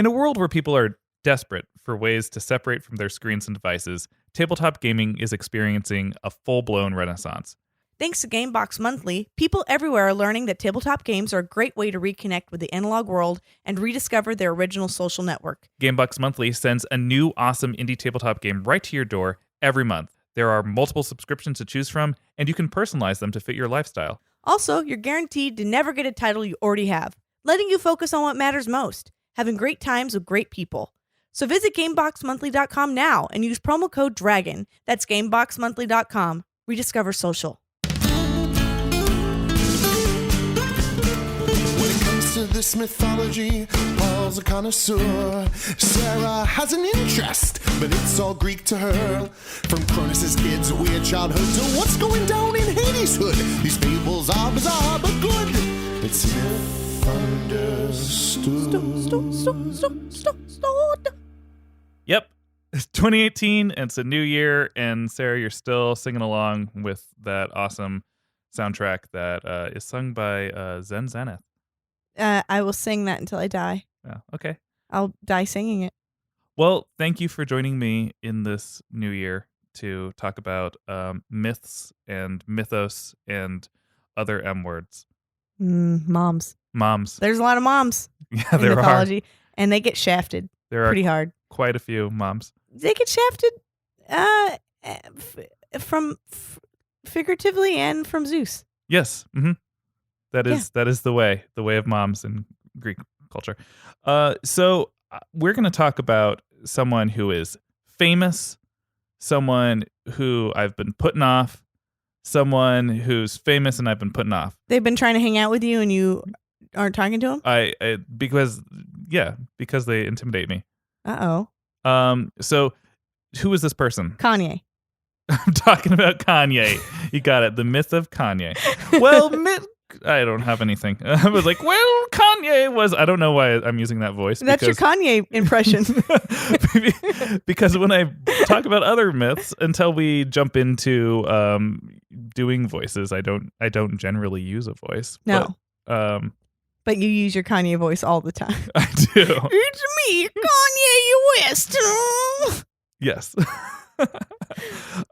In a world where people are desperate for ways to separate from their screens and devices, tabletop gaming is experiencing a full-blown renaissance. Thanks to Gamebox Monthly, people everywhere are learning that tabletop games are a great way to reconnect with the analog world and rediscover their original social network. Gamebox Monthly sends a new awesome indie tabletop game right to your door every month. There are multiple subscriptions to choose from, and you can personalize them to fit your lifestyle. Also, you're guaranteed to never get a title you already have, letting you focus on what matters most, having great times with great people. So visit GameboxMonthly.com now and use promo code DRAGON. That's GameboxMonthly.com. Rediscover social. To this mythology, Paul's a connoisseur. Sarah has an interest, but it's all Greek to her. From Cronus's kids' weird childhood to what's going down in Hades' hood. These fables are bizarre but good. It's myth understood. Yep. It's 2018, and it's a new year, and Sarah, you're still singing along with that awesome soundtrack that is sung by Zen Zenith. I will sing that until I die. Oh, okay. I'll die singing it. Well, thank you for joining me in this new year to talk about myths and mythos and other M words. Moms. Moms. There's a lot of moms Yeah, in there mythology, are. and they get shafted pretty hard. Quite a few moms. They get shafted from figuratively and from Zeus. Yes. Mm-hmm. That is the way of moms in Greek culture. So we're going to talk about someone who is famous, someone who I've been putting off, someone who's famous and I've been putting off. They've been trying to hang out with you and you aren't talking to them? Because they intimidate me. Uh-oh. So who is this person? Kanye. I'm talking about Kanye. You got it. The myth of Kanye. Well, I don't have anything. I was like, well, Kanye was... I don't know why I'm using that voice. That's your Kanye impression. Because when I talk about other myths, until we jump into doing voices, I don't generally use a voice. No. But you use your Kanye voice all the time. I do. It's me, Kanye West. Yes.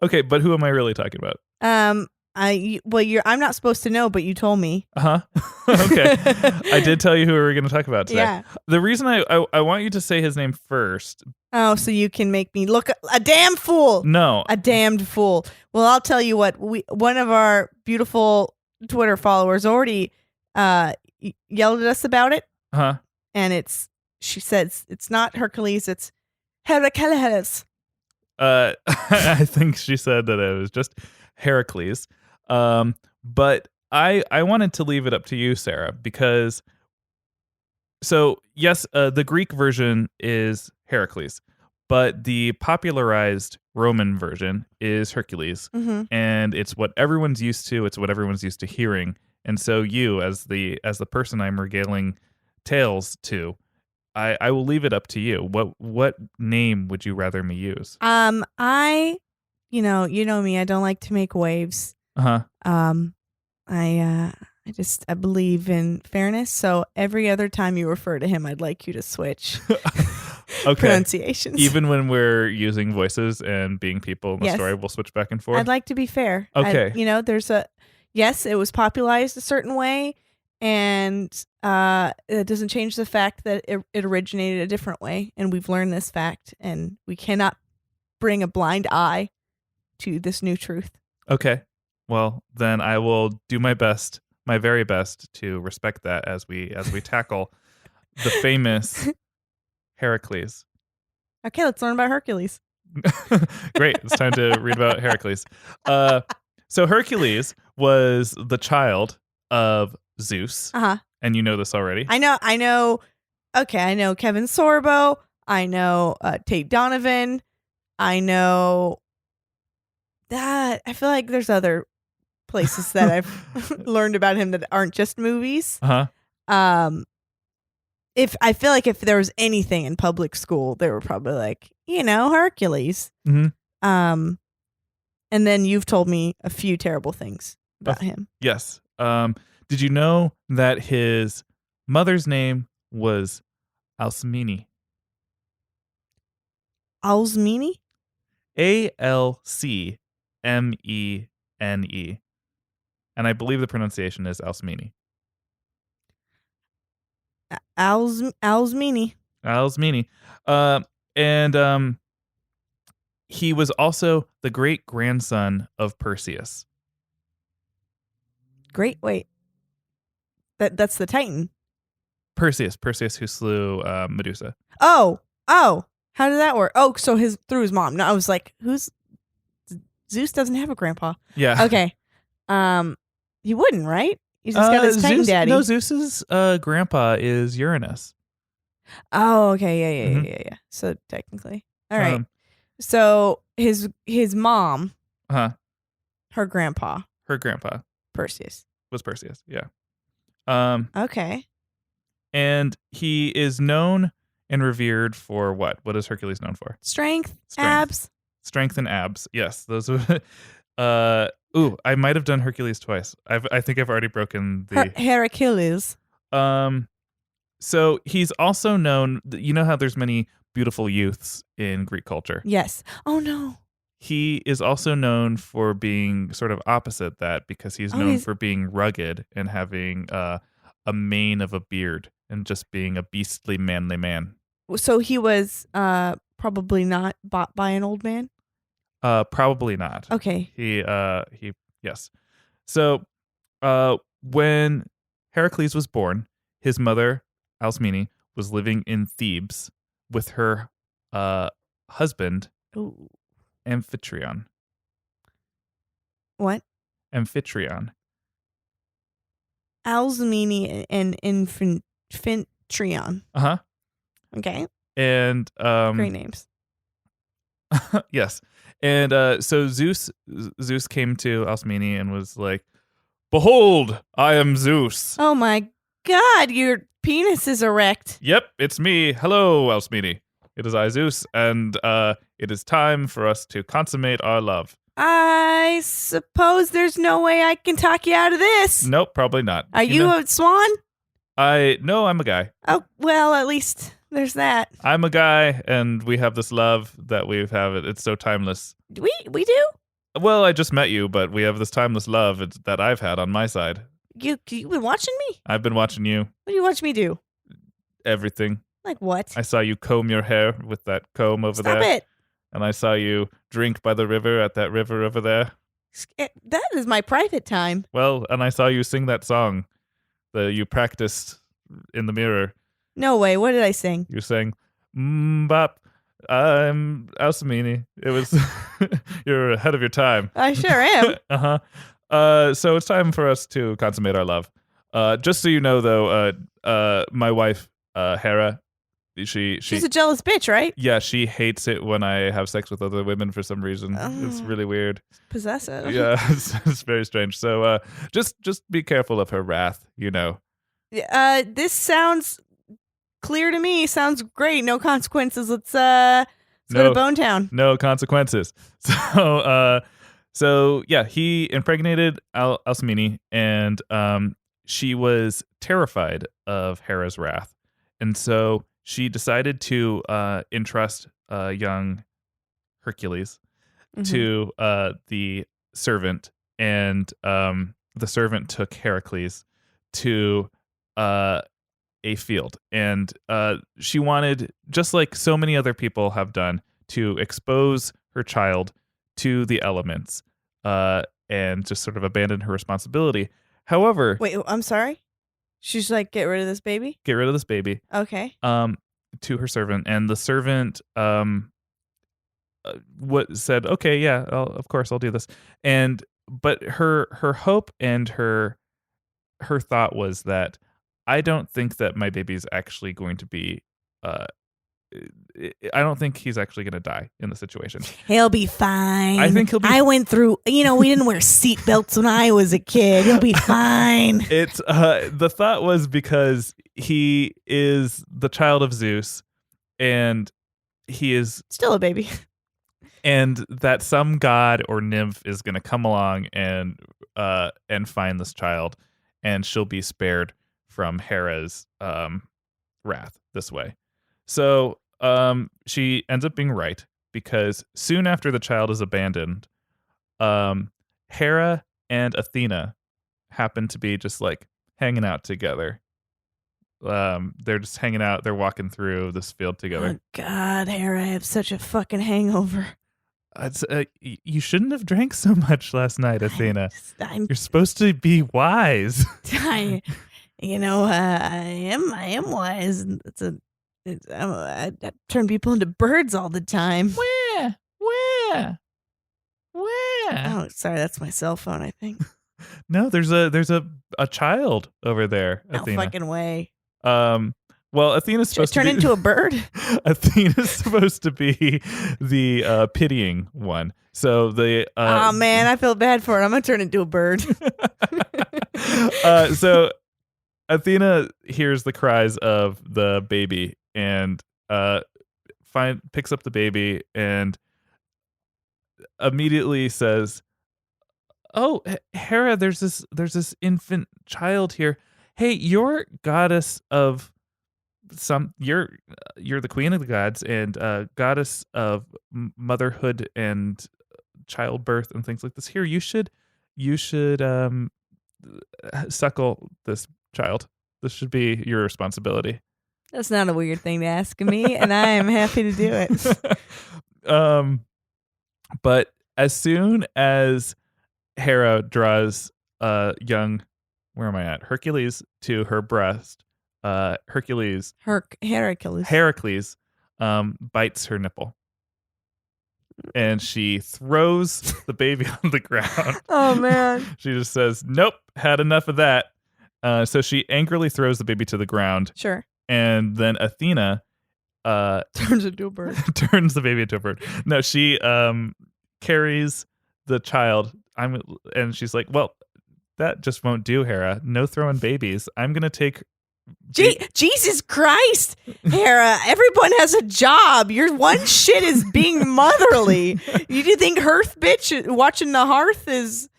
Okay, but who am I really talking about? I'm not supposed to know, but you told me. Uh-huh. Okay. I did tell you who we were going to talk about today. Yeah. The reason I want you to say his name first. Oh, so you can make me look a damn fool. No. A damned fool. Well, I'll tell you what. One of our beautiful Twitter followers already yelled at us about it. Uh-huh. And she says it's not Hercules, it's Heracles. I think she said that it was just Heracles. But I wanted to leave it up to you, Sarah, because yes, the Greek version is Heracles, but the popularized Roman version is Hercules, and it's what everyone's used to. It's what everyone's used to hearing. And so you, as the person I'm regaling tales to, I will leave it up to you. What name would you rather me use? You know me, I don't like to make waves. Uh-huh. I believe in fairness, so every other time you refer to him, I'd like you to switch okay. pronunciations. Even when we're using voices and being people in the Yes. story, we'll switch back and forth. I'd like to be fair. Okay. Yes, it was popularized a certain way, and it doesn't change the fact that it originated a different way, and we've learned this fact, and we cannot bring a blind eye to this new truth. Okay. Well, then I will do my best, my very best, to respect that as we tackle the famous Heracles. Okay, let's learn about Hercules. Great. It's time to read about Heracles. So Hercules was the child of Zeus. Uh-huh. And you know this already. I know. Okay, I know Kevin Sorbo. I know Tate Donovan. I know that. I feel like there's other places that I've learned about him that aren't just movies. Uh-huh. If there was anything in public school, they were probably like, Hercules. Mm-hmm. And then you've told me a few terrible things about him. Yes. Did you know that his mother's name was Alcmene? Alcmene? Alcmene. And I believe the pronunciation is Alcmene. Alcmene. Alcmene. And he was also the great grandson of Perseus. Great. Wait. That's the Titan. Perseus who slew Medusa. Oh. How did that work? Oh, so through his mom. No, I was like, who's Zeus doesn't have a grandpa. Yeah. Okay. He wouldn't, right? He's just got his Titan daddy. No, Zeus's grandpa is Uranus. Oh, okay. Yeah. So technically. All right. So his mom, her grandpa Perseus. Was Perseus, yeah. Okay. And he is known and revered for what? What is Hercules known for? Strength. Abs. Strength and abs. Yes, those were. I might have done Hercules twice. I think I've already broken the Heracles. So he's also known. You know how there's many beautiful youths in Greek culture. Yes. Oh no. He is also known for being sort of opposite that because he's known for being rugged and having a mane of a beard and just being a beastly, manly man. So he was probably not bought by an old man? Probably not. Okay. He yes. So when Heracles was born, his mother, Alcmene, was living in Thebes with her husband, Ooh. Amphitryon. What? Amphitryon. Alcmene and Amphitryon. Okay. And great names. Yes. And so Zeus came to Alcmene and was like, "Behold, I am Zeus." Oh my God, your penis is erect. Yep, it's me. Hello, Alcmene. It is I, Zeus, and it is time for us to consummate our love. I suppose there's no way I can talk you out of this. Nope, probably not. Are you a swan? No, I'm a guy. Oh, well, at least there's that. I'm a guy, and we have this love that we have. It's so timeless. We do? Well, I just met you, but we have this timeless love that I've had on my side. You've been watching me? I've been watching you. What do you watch me do? Everything. Like what? I saw you comb your hair with that comb over there. Stop it. And I saw you drink by the river at that river over there. That is my private time. Well, and I saw you sing that song that you practiced in the mirror. No way. What did I sing? You sang, Bop, I'm Alcmene. It was, you're ahead of your time. I sure am. So it's time for us to consummate our love. Just so you know, though, my wife, Hera, she's a jealous bitch, right? Yeah, she hates it when I have sex with other women for some reason. It's really weird. Possessive. Yeah, it's very strange. So just be careful of her wrath, you know. This sounds clear to me. Sounds great. No consequences. Let's go to Bone Town. No consequences. So yeah, he impregnated Alcmene, and she was terrified of Hera's wrath, and so she decided to entrust young Hercules to the servant, and the servant took Heracles to a field, and she wanted, just like so many other people have done, to expose her child to the elements and just sort of abandon her responsibility. However, wait, I'm sorry. She's like, get rid of this baby? Get rid of this baby. Okay. To her servant, and the servant said, okay, yeah, of course I'll do this. But her hope and her thought was that I don't think that my baby's actually going to be I don't think he's actually going to die in the situation. He'll be fine. I think he'll be. I went through, we didn't wear seatbelts when I was a kid. He'll be fine. It's the thought was because he is the child of Zeus, and he is still a baby, and that some god or nymph is going to come along and find this child, and she'll be spared from Hera's wrath this way. So she ends up being right, because soon after the child is abandoned, Hera and Athena happen to be just like hanging out together. They're just hanging out. They're walking through this field together. Oh God, Hera, I have such a fucking hangover. You shouldn't have drank so much last night, Athena. I'm You're supposed to be wise. I am wise. I turn people into birds all the time. Where? Oh, sorry, that's my cell phone, I think. No, there's a child over there, No Athena. fucking way. Well, Athena's supposed Turn to be into a bird? Athena's supposed to be the pitying one. So the Oh man, I feel bad for it. I'm gonna turn into a bird. So Athena hears the cries of the baby and picks up the baby and immediately says, "Oh, Hera, there's this infant child here. Hey, you're goddess of you're the queen of the gods and goddess of motherhood and childbirth and things like this. Here, you should suckle this child. This should be your responsibility." That's not a weird thing to ask of me, and I am happy to do it. But as soon as Hera draws young, where am I at? Hercules to her breast. Hercules bites her nipple, and she throws the baby on the ground. Oh man! She just says, "Nope, had enough of that." So she angrily throws the baby to the ground. Sure. And then Athena turns into a bird. Turns the baby into a bird. No, she carries the child. And she's like, "Well, that just won't do, Hera. No throwing babies. I'm gonna take." Jesus Christ, Hera! Everyone has a job. Your one shit is being motherly. You do think Hearth bitch watching the hearth is,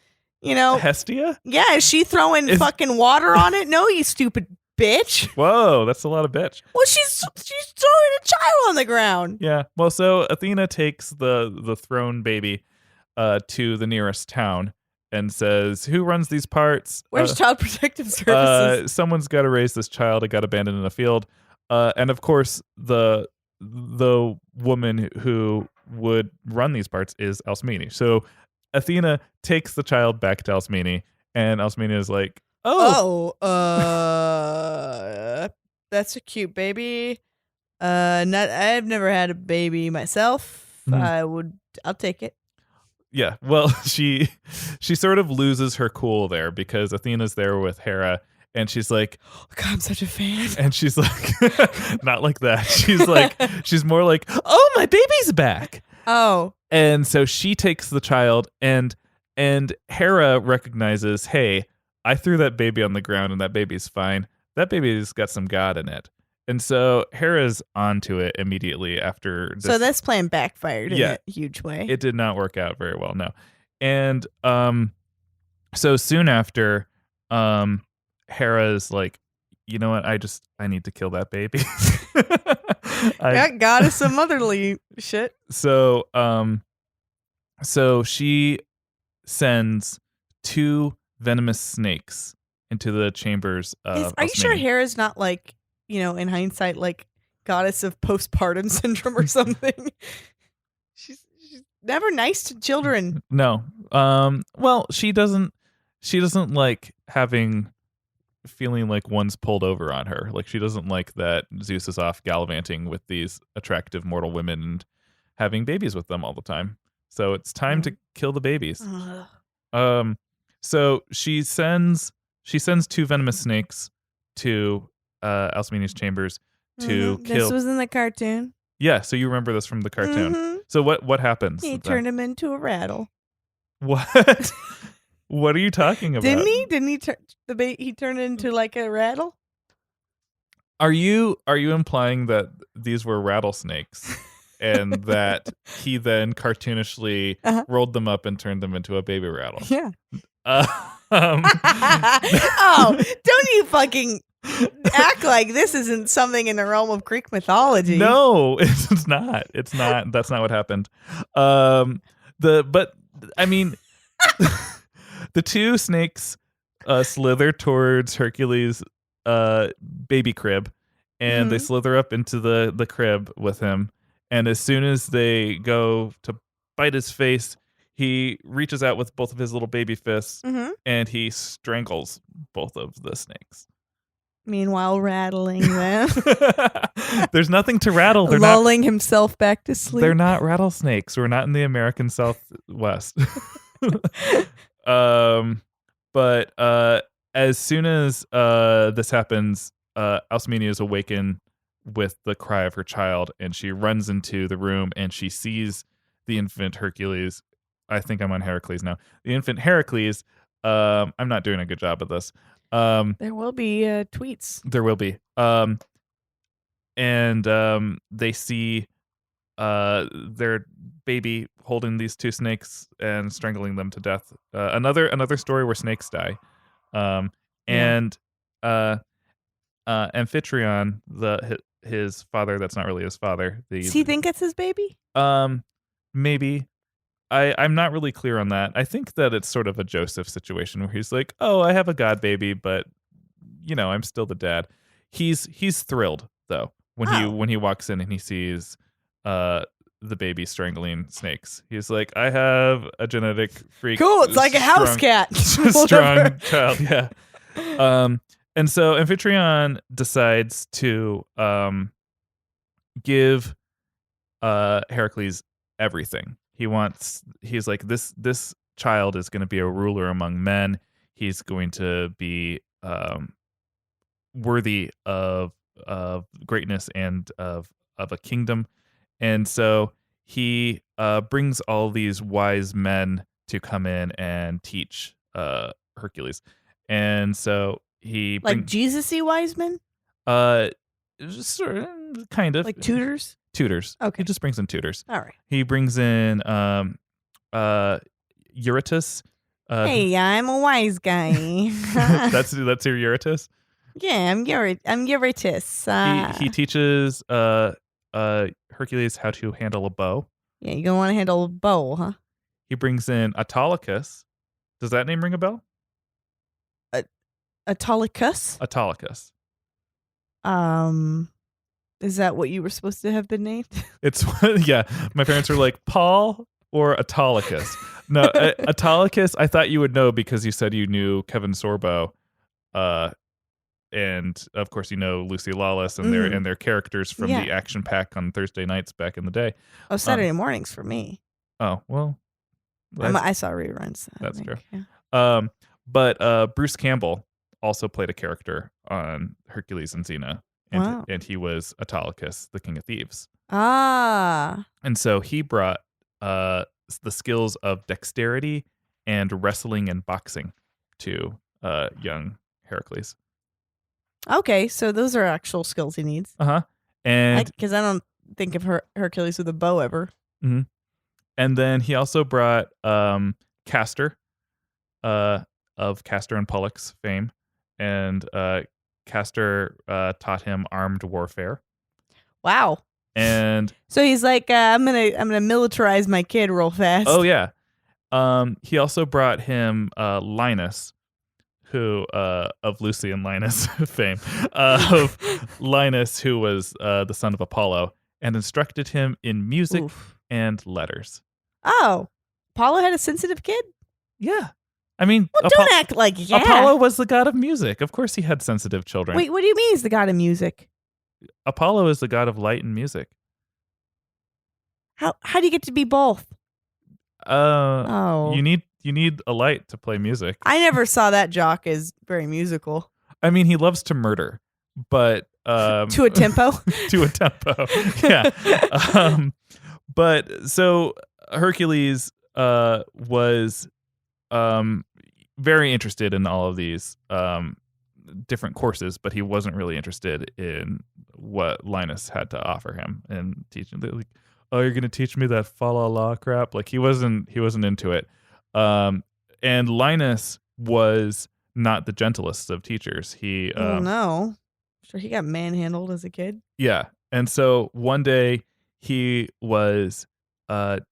Hestia? Yeah, is she throwing fucking water on it? No, you stupid bitch. Whoa, that's a lot of bitch. Well, she's throwing a child on the ground. Yeah. Well, so Athena takes the thrown baby to the nearest town and says, "Who runs these parts? Where's Child Protective Services? Someone's got to raise this child. It got abandoned in a field." And of course, the woman who would run these parts is Alcmene. So Athena takes the child back to Alcmene, and Alcmene is like, "Oh, that's a cute baby. I've never had a baby myself. Mhm. I'll take it." Yeah, well, she sort of loses her cool there because Athena's there with Hera, and she's like, "Oh God, I'm such a fan." And she's like, not like that. She's more like, "Oh, my baby's back." Oh. And so she takes the child, and Hera recognizes, "Hey, I threw that baby on the ground, and that baby's fine. That baby's got some God in it." And so Hera's onto it immediately after this. So this plan backfired in a huge way. It did not work out very well, no. And so soon after, Hera's like, "You know what? I need to kill that baby." Got goddess of motherly shit. So she sends 2 venomous snakes into the chambers of Are you sure Hera's not like, in hindsight, like goddess of postpartum syndrome or something? She's never nice to children. No. Well, she doesn't like feeling like one's pulled over on her. Like, she doesn't like that Zeus is off gallivanting with these attractive mortal women and having babies with them all the time. So it's time to kill the babies. So she sends 2 venomous snakes to Alcmene's chambers to kill. This was in the cartoon. Yeah, so you remember this from the cartoon. Mm-hmm. So what happens? He turned him into a rattle. What? What are you talking about? Didn't he? Didn't he turn he turned into like a rattle? Are you implying that these were rattlesnakes and that he then cartoonishly rolled them up and turned them into a baby rattle? Yeah. Oh, don't you fucking Act like this isn't something in the realm of Greek mythology. No, it's not. It's not. That's not what happened. But I mean, the two snakes slither towards Hercules' baby crib, and they slither up into the crib with him. And as soon as they go to bite his face, he reaches out with both of his little baby fists, and he strangles both of the snakes. Meanwhile, rattling them. There's nothing to rattle. They're lulling himself back to sleep. They're not rattlesnakes. We're not in the American Southwest. But as soon as this happens, Alcmene is awakened with the cry of her child, and she runs into the room, and she sees the infant Hercules. I think I'm on Heracles now. The infant Heracles. I'm not doing a good job of this. There will be tweets. There will be. And they see their baby holding these two snakes and strangling them to death. Another story where snakes die. And Amphitryon, his father, that's not really his father. Does he think it's his baby? Maybe. I'm not really clear on that. I think that it's sort of a Joseph situation where he's like, "Oh, I have a god baby, but I'm still the dad." He's thrilled though when he walks in and he sees the baby strangling snakes. He's like, "I have a genetic freak." Cool, it's like a house cat. Strong child, yeah. And so Amphitryon decides to give Heracles everything. He's like, this child is going to be a ruler among men. He's going to be worthy of greatness and of a kingdom. And so he brings all these wise men to come in and teach Hercules. And so he like Jesus-y wise men? Just sort of, kind of. Like tutors? Tutors. Okay. He just brings in tutors. All right. He brings in Eurytus. Hey, I'm a wise guy. that's your Eurytus? Yeah, I'm Eurytus. He teaches Hercules how to handle a bow. Yeah, you're going to want to handle a bow, huh? He brings in Autolycus. Does that name ring a bell? Autolycus? Autolycus. Is that what you were supposed to have been named? It's yeah. My parents were like, Paul or Autolycus. No, Autolycus. I thought you would know because you said you knew Kevin Sorbo, and of course you know Lucy Lawless and their characters from the action pack on Thursday nights back in the day. Oh, Saturday mornings for me. Oh well, I saw reruns. That's true. Yeah. But Bruce Campbell also played a character on Hercules and Xena. And he was Autolycus, the king of thieves. Ah. And so he brought the skills of dexterity and wrestling and boxing to young Heracles. Okay, so those are actual skills he needs. Uh-huh. And because I don't think of Hercules with a bow ever. Mm-hmm. And then he also brought Castor, of Castor and Pollux fame. And Castor taught him armed warfare. Wow. And so he's like, I'm gonna militarize my kid real fast. Oh yeah. He also brought him Linus, who of Lucy and Linus fame, of Linus, who was the son of Apollo, and instructed him in music and letters. Oh, Apollo had a sensitive kid? Yeah. I mean, don't act like Apollo was the god of music. Of course he had sensitive children. Wait, what do you mean he's the god of music? Apollo is the god of light and music. How do you get to be both? You need a light to play music. I never saw that jock as very musical. I mean, he loves to murder, but to a tempo. To a tempo. Yeah. But so Hercules was very interested in all of these different courses, but he wasn't really interested in what Linus had to offer him and teaching. Like, oh, you're gonna teach me that fa la la crap? Like he wasn't into it. And Linus was not the gentlest of teachers. He Oh no. Sure, he got manhandled as a kid. Yeah. And so one day he was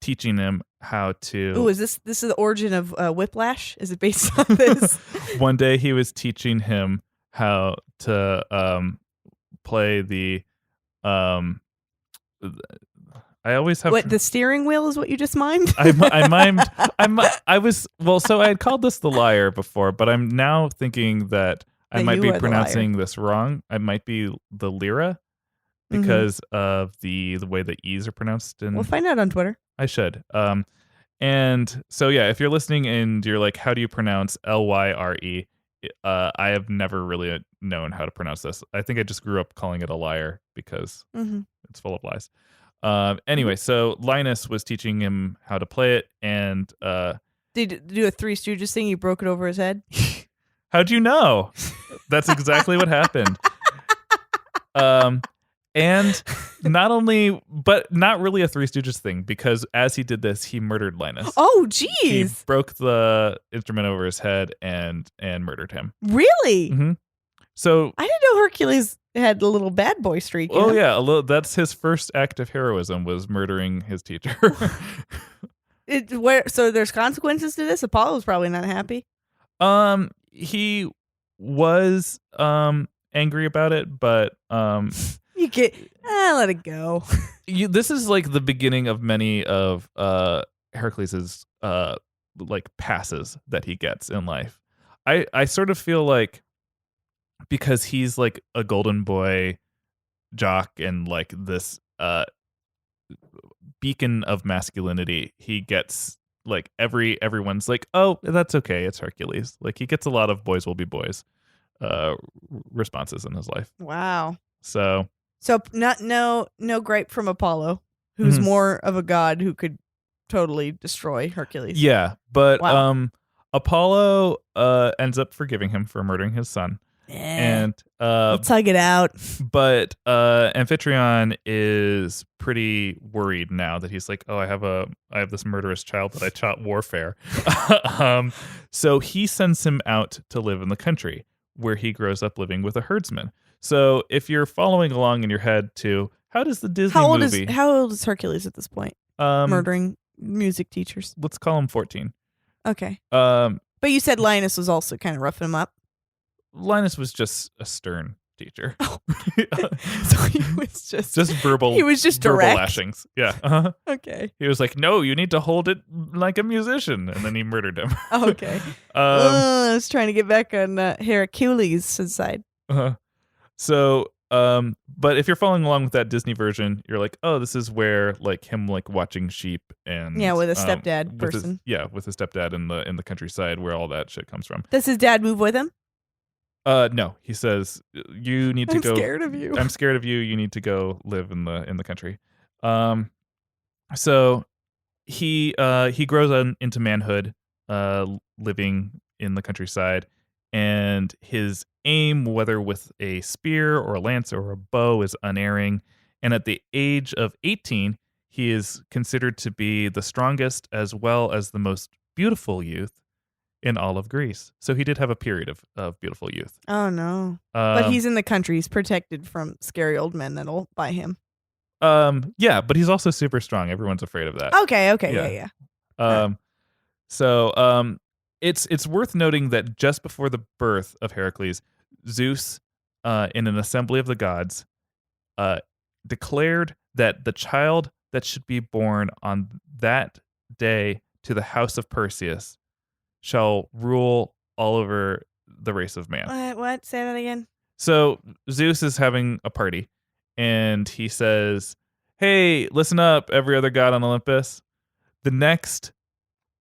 teaching him how to. Ooh, is this is the origin of Whiplash? Is it based on this? One day he was teaching him how to play the. I always have. What, the steering wheel is what you just mimed? I mimed. I was so I had called this the lyre before, but I'm now thinking that I might be pronouncing this wrong. I might be the lyra because of the way the E's are pronounced. We'll find out on Twitter. I should. And so yeah, if you're listening and you're like, how do you pronounce Lyre? I have never really known how to pronounce this. I think I just grew up calling it a lyre because it's full of lies. Anyway, so Linus was teaching him how to play it, and did you do a Three Stooges thing? You broke it over his head. How'd you know? That's exactly what happened. And not only, but not really a Three Stooges thing, because as he did this, he murdered Linus. Oh, geez. He broke the instrument over his head and murdered him. Really? Mm-hmm. So I didn't know Hercules had a little bad boy streak. Oh, yeah. That's his first act of heroism, was murdering his teacher. So there's consequences to this? Apollo's probably not happy. He was angry about it, but you get let it go. This is like the beginning of many of Hercules's like passes that he gets in life. I sort of feel like, because he's like a golden boy jock and like this beacon of masculinity, he gets like everyone's like, oh, that's okay, it's Hercules. Like, he gets a lot of boys will be boys responses in his life. Wow. So no gripe from Apollo, who's more of a god who could totally destroy Hercules. Yeah, but wow. Apollo ends up forgiving him for murdering his son. And let's hug it out. But Amphitryon is pretty worried now that he's like, oh, I have this murderous child that I taught warfare. So he sends him out to live in the country, where he grows up living with a herdsman. So if you're following along in your head to how does the Disney movie? How old is Hercules at this point? Murdering music teachers. Let's call him 14. Okay. But you said Linus was also kind of roughing him up. Linus was just a stern teacher. Oh. So he was just verbal. He was just verbal direct. lashings. Yeah. Uh-huh. Okay. He was like, "No, you need to hold it like a musician," and then he murdered him. Okay. I was trying to get back on Heracles' side. So, but if you're following along with that Disney version, you're like, oh, this is where like him like watching sheep and with a stepdad person. With his stepdad in the countryside, where all that shit comes from. Does his dad move with him? No, he says you need to go. I'm scared of you. I'm scared of you. You need to go live in the country. So he grows into manhood, living in the countryside, and his aim, whether with a spear or a lance or a bow, is unerring. And at the age of 18, he is considered to be the strongest as well as the most beautiful youth in all of Greece. So he did have a period of beautiful youth. Oh no. But he's in the country. He's protected from scary old men that'll buy him. Yeah, but he's also super strong. Everyone's afraid of that. Okay, yeah. So it's worth noting that just before the birth of Heracles, Zeus, in an assembly of the gods, declared that the child that should be born on that day to the house of Perseus shall rule all over the race of man. What? Say that again. So Zeus is having a party, and he says, hey, listen up, every other god on Olympus. The next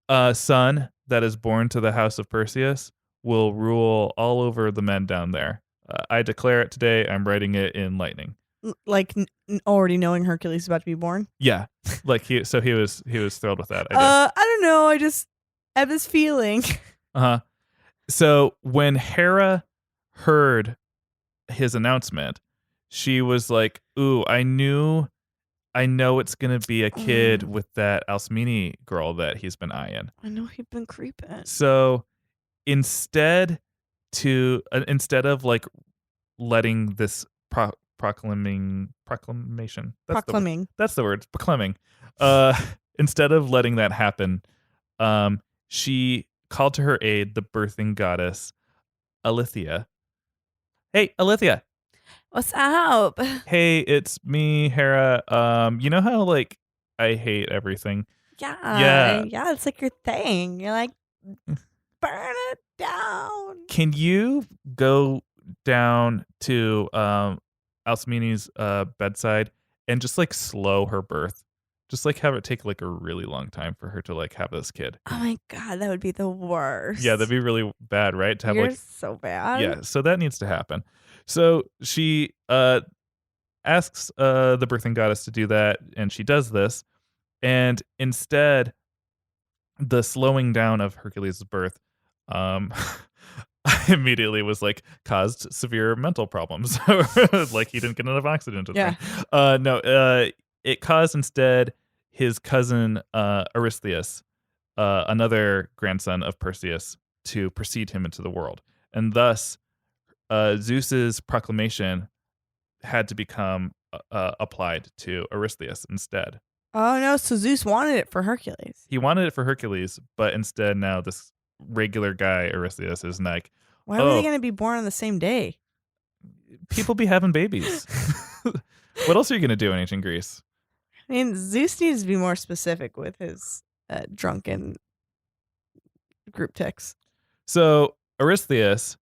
son that is born to the house of Perseus will rule all over the men down there. I declare it today. I'm writing it in lightning. Like already knowing Hercules is about to be born? Yeah. Like he was thrilled with that idea. I don't know. I just have this feeling. So when Hera heard his announcement, she was like, ooh, I know it's gonna be a kid with that Alcmene girl that he's been eyeing. I know he's been creeping. So instead, to instead of like letting this proclamation that's the word proclaiming instead of letting that happen, she called to her aid the birthing goddess Alithia. Hey, Alithia. What's up? Hey, it's me, Hera. You know how like I hate everything? Yeah, it's like your thing. You're like, burn it down. Can you go down to Alcmene's bedside and just like slow her birth? Just like have it take like a really long time for her to like have this kid. Oh my god, that would be the worst. Yeah, that'd be really bad, right? To have You're like so bad. yeah, so that needs to happen. So she asks the birthing goddess to do that, and she does this, and instead the slowing down of Hercules' birth I immediately was like caused severe mental problems. Like he didn't get enough oxygen to the thing. No, it caused instead his cousin Eurystheus, another grandson of Perseus, to precede him into the world. And thus Zeus's proclamation had to become applied to Eurystheus instead. Oh no, so Zeus wanted it for Hercules. He wanted it for Hercules, but instead now this regular guy Eurystheus is like, why were they going to be born on the same day? People be having babies. What else are you going to do in ancient Greece? I mean, Zeus needs to be more specific with his drunken group texts. So Eurystheus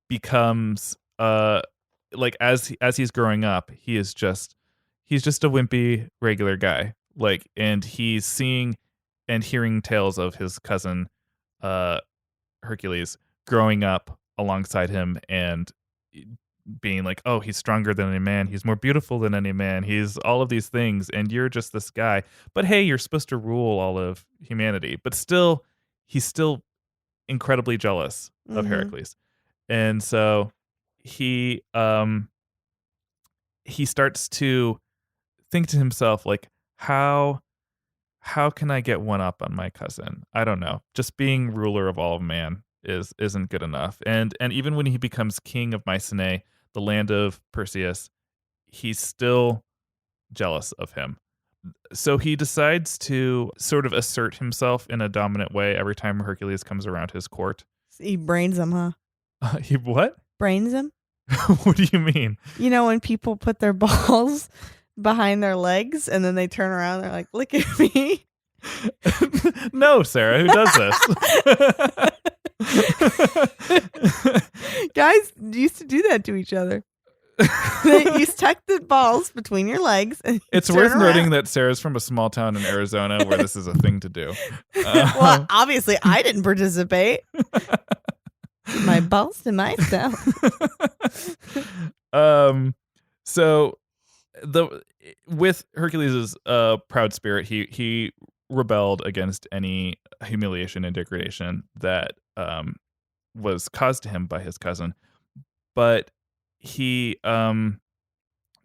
becomes like as he's growing up, he's just a wimpy regular guy. Like, and he's seeing and hearing tales of his cousin Hercules growing up alongside him and being like, oh, he's stronger than any man, he's more beautiful than any man, he's all of these things, and you're just this guy. But hey, you're supposed to rule all of humanity. But still, he's still incredibly jealous of Heracles. And so he starts to think to himself, like, how can I get one up on my cousin? I don't know. Just being ruler of all of man isn't good enough. And even when he becomes king of Mycenae, the land of Perseus, he's still jealous of him. So he decides to sort of assert himself in a dominant way every time Hercules comes around his court. He brains him, huh? He what? Brains him? What do you mean? You know when people put their balls behind their legs and then they turn around and they're like, look at me. No, Sarah, who does this? Guys used to do that to each other. You tuck the balls between your legs. And it's worth noting that Sarah's from a small town in Arizona where this is a thing to do. Well, obviously I didn't participate. My balls to myself. So with Hercules' proud spirit, he rebelled against any humiliation and degradation that was caused to him by his cousin. But he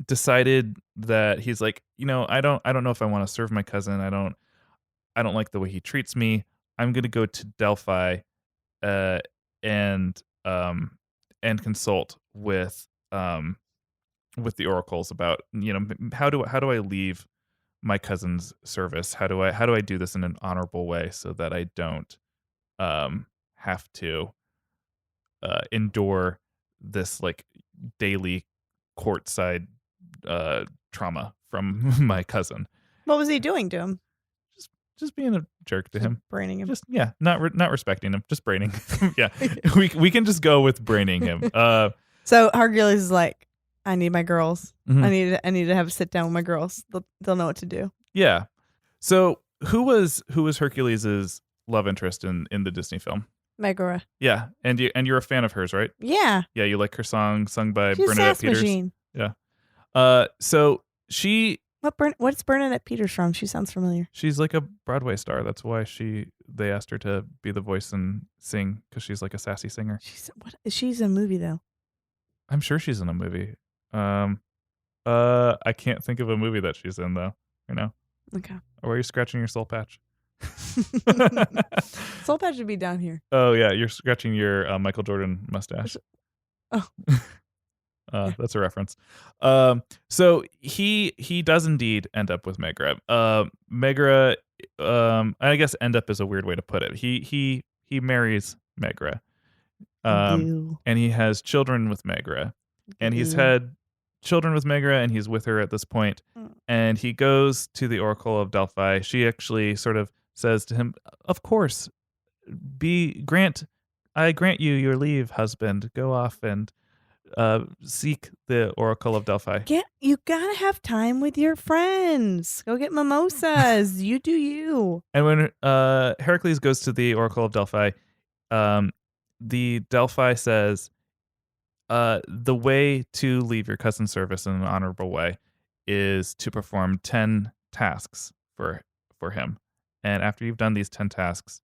decided that he's like, I don't know if I want to serve my cousin. I don't like the way he treats me. I'm gonna go to Delphi and consult with the oracles about how do I leave my cousin's service? How do I do this in an honorable way so that I don't have to endure this like daily courtside trauma from my cousin. What was he doing to him? Just being a jerk to him. Braining him. Just not respecting him, just braining. Yeah. we can just go with braining him. So Hercules is like, I need my girls. Mm-hmm. I need to have a sit down with my girls. They'll know what to do. Yeah. So who was Hercules' love interest in the Disney film? Megara. Yeah, and you're a fan of hers, right? Yeah. Yeah, you like her song sung by She's Bernadette Sass Peters. Machine. Yeah. So she. What's Bernadette Peters from? She sounds familiar. She's like a Broadway star. That's why they asked her to be the voice and sing because she's like a sassy singer. She's in a movie though. I'm sure she's in a movie. I can't think of a movie that she's in though. Okay. Or are you scratching your soul patch? Soul patch would be down here. Oh yeah, you're scratching your Michael Jordan mustache. Oh. Yeah. That's a reference. So he does indeed end up with Megra. Megra, I guess end up is a weird way to put it. He marries Megra, and he has children with Megra, and he's had children with Megra, and he's with her at this point. And he goes to the Oracle of Delphi. She actually sort of says to him, "Of course, I grant you your leave, husband. Go off and seek the Oracle of Delphi." You gotta have time with your friends. Go get mimosas. You do you. And when Heracles goes to the Oracle of Delphi, the Delphi says, the way to leave your cousin's service in an honorable way is to perform 10 tasks for him. And after you've done these 10 tasks,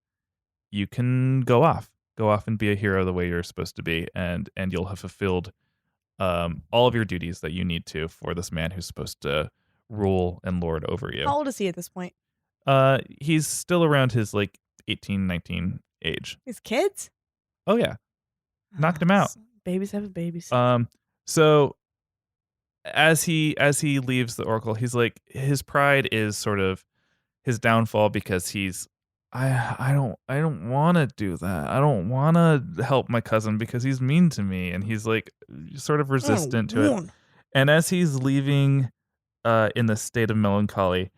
you can go off and be a hero the way you're supposed to be, and you'll have fulfilled all of your duties that you need to for this man who's supposed to rule and lord over you. How old is he at this point? He's still around his 18, 19 age. His kids? Oh yeah. Knocked him out. Babies have babies. So as he leaves the Oracle, he's like, his pride is sort of his downfall, because he's I don't want to do that. I don't want to help my cousin because he's mean to me, and he's like sort of resistant to it. And as he's leaving in the state of melancholy,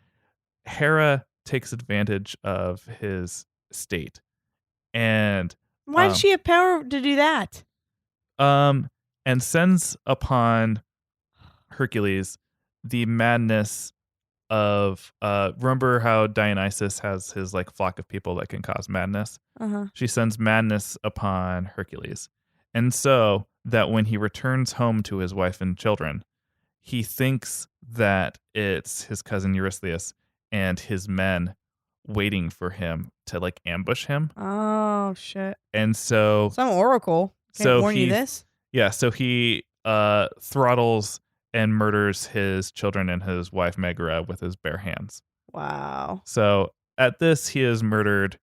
Hera takes advantage of his state. And why does she have power to do that? And sends upon Hercules the madness of remember how Dionysus has his flock of people that can cause madness? She sends madness upon Hercules. And so that when he returns home to his wife and children, he thinks that it's his cousin Eurystheus and his men waiting for him to ambush him. Oh shit. And so some oracle can't warn you this. Yeah, so he throttles and murders his children and his wife Megra with his bare hands. Wow. So at this, he has murdered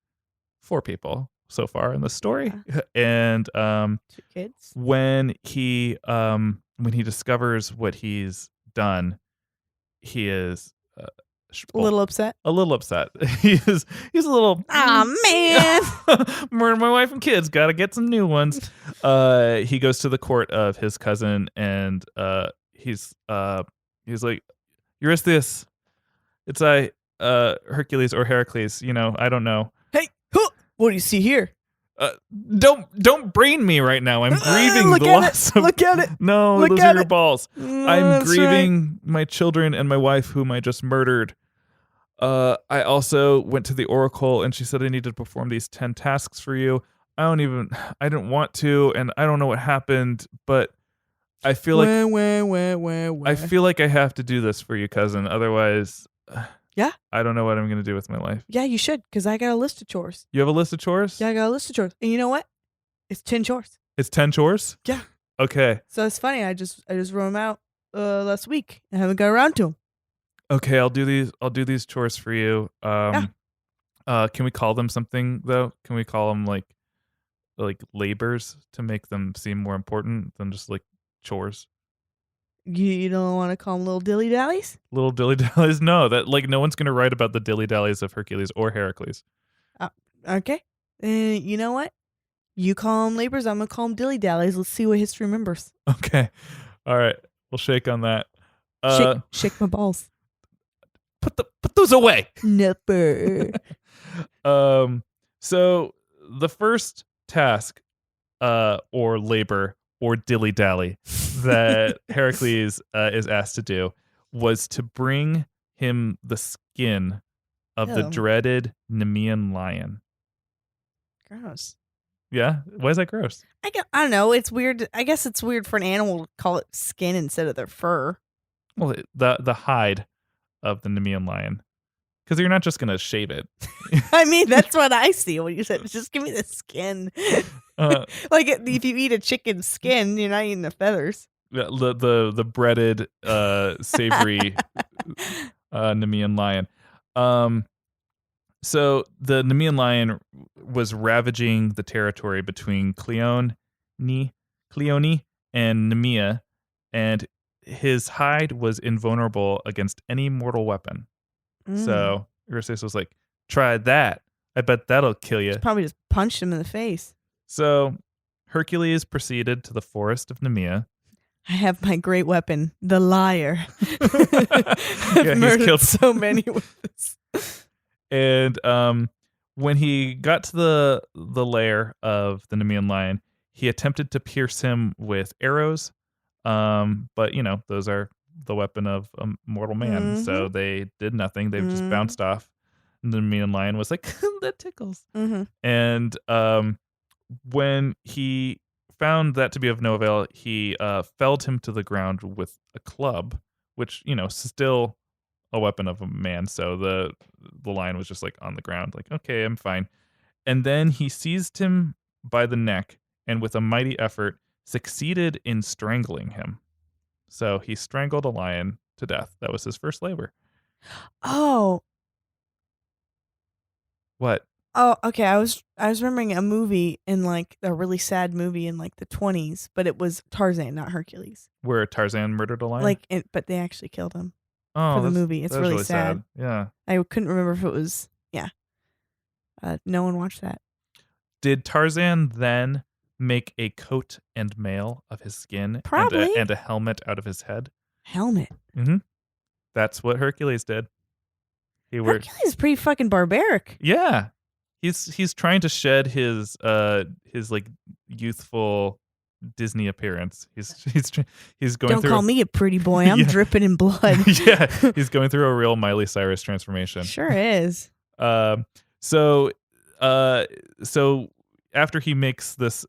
4 people so far in the story. Yeah. And 2 kids. When he discovers what he's done, he is a little upset. A little upset. He's a little. Oh man! Murder my wife and kids. Got to get some new ones. He goes to the court of his cousin, and he's like, Eurystheus, it's Hercules or Heracles. I don't know. Hey, what do you see here? Don't brain me right now. I'm grieving the loss of. Look at it. No, those are your balls. I'm grieving my children and my wife, whom I just murdered. I also went to the Oracle, and she said I needed to perform these 10 tasks for you. I didn't want to, and I don't know what happened, but I feel like I feel like I have to do this for you, cousin. Otherwise, yeah, I don't know what I'm going to do with my life. Yeah, you should, because I got a list of chores. You have a list of chores? Yeah, I got a list of chores. And you know what? It's 10 chores. It's 10 chores? Yeah. Okay. So it's funny. I just wrote them out last week. I haven't got around to them. Okay, I'll do these chores for you. Can we call them something though? Can we call them like labors to make them seem more important than just chores? You don't want to call them little dilly dallies? Little dilly dallies? No, that no one's gonna write about the dilly dallies of Hercules or Heracles. Okay. You know what? You call them labors. I'm gonna call them dilly dallies. Let's see what history remembers. Okay. All right. We'll shake on that. Shake my balls. Put those away. Never. So the first task, or labor, or dilly dally that Heracles is asked to do was to bring him the skin of the dreaded Nemean lion. Gross. Yeah? Why is that gross? I don't know. It's weird. I guess it's weird for an animal to call it skin instead of their fur. Well, the hide of the Nemean lion. Because you're not just going to shave it. I mean, that's what I see when you said, just give me the skin. If you eat a chicken skin, you're not eating the feathers. The breaded, savory Nemean lion. So the Nemean lion was ravaging the territory between Cleone and Nemea, and his hide was invulnerable against any mortal weapon. So Eurystheus was like, try that. I bet that'll kill you. Probably just punched him in the face. So Hercules proceeded to the forest of Nemea. I have my great weapon, the lyre. I've murdered killed so many with this. And when he got to the lair of the Nemean lion, he attempted to pierce him with arrows. But, those are the weapon of a mortal man. Mm-hmm. So they did nothing. They just bounced off. And the Nemean lion was like, that tickles. Mm-hmm. And when he found that to be of no avail, he felled him to the ground with a club, which, still a weapon of a man. So the lion was just like on the ground, like, okay, I'm fine. And then he seized him by the neck and with a mighty effort succeeded in strangling him. So he strangled a lion to death. That was his first labor. Oh. What? Oh, okay. I was remembering a movie in like a really sad movie in like the 1920s, but it was Tarzan, not Hercules. Where Tarzan murdered a lion? But they actually killed him for the movie. It's really sad. Yeah. I couldn't remember if it was, no one watched that. Did Tarzan then make a coat and mail of his skin? Probably. And a helmet out of his head? Helmet. Mm-hmm. That's what Hercules did. Hercules is pretty fucking barbaric. Yeah. He's trying to shed his like youthful Disney appearance. He's going Don't through. call me a pretty boy. I'm dripping in blood. Yeah, he's going through a real Miley Cyrus transformation. Sure is. So after he makes this